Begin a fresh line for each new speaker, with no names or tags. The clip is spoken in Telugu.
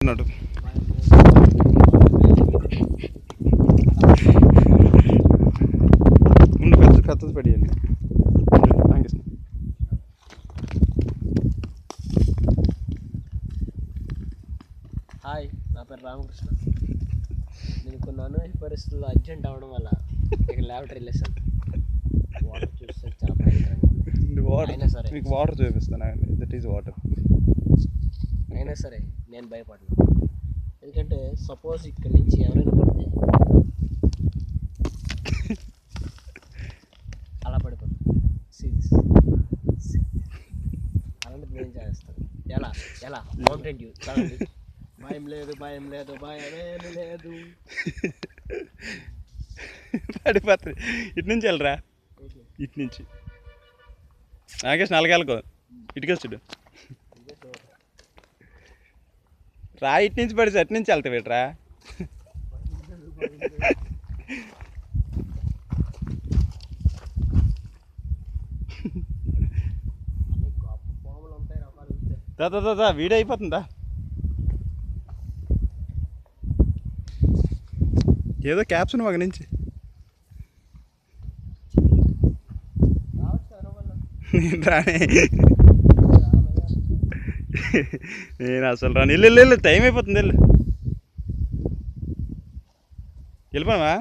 చెప్తున్నాడు. ముందు పెద్దది పడియండి.
హాయ్, నా పేరు రామకృష్ణ. నేను కొన్ని అనువైన పరిస్థితుల్లో అర్జెంట్ అవ్వడం వల్ల ఇక్కడ ల్యాబొరేటరీ వెళ్ళేసాను. వాటర్ చూస్తే చాలా భయంకరంగా అయినా సరే
మీకు వాటర్ చూపిస్తాను. That is water.
అయినా సరే నేను భయపడను. ఎందుకంటే సపోజ్ ఇక్కడ నుంచి ఎవరైనా పడితే అలా పడిపోతుంది. సీరియస్ అలాంటిది నేను చేస్తాను. ఎలా ఎలా మౌంటైన్ డ్యూ చదవండి. భయం లేదు, భయం లేదు, భయమేమి లేదు.
పడిపోతుంది. ఇటు నుంచి వెళ్ళరా, ఇటు నుంచి నాగేష్ నలగాలకో ఇటుకొచ్చుడు రా. ఇటు నుంచి పడితే అటు నుంచి వెళ్తావు ఇట్రా. దా వీడియో అయిపోతుందా? ఏదో క్యాప్షన్ ఒక నుంచి రానే. నేను అసలు రాను. వెళ్ళు టైం అయిపోతుంది. వెళ్ళిపోయావా?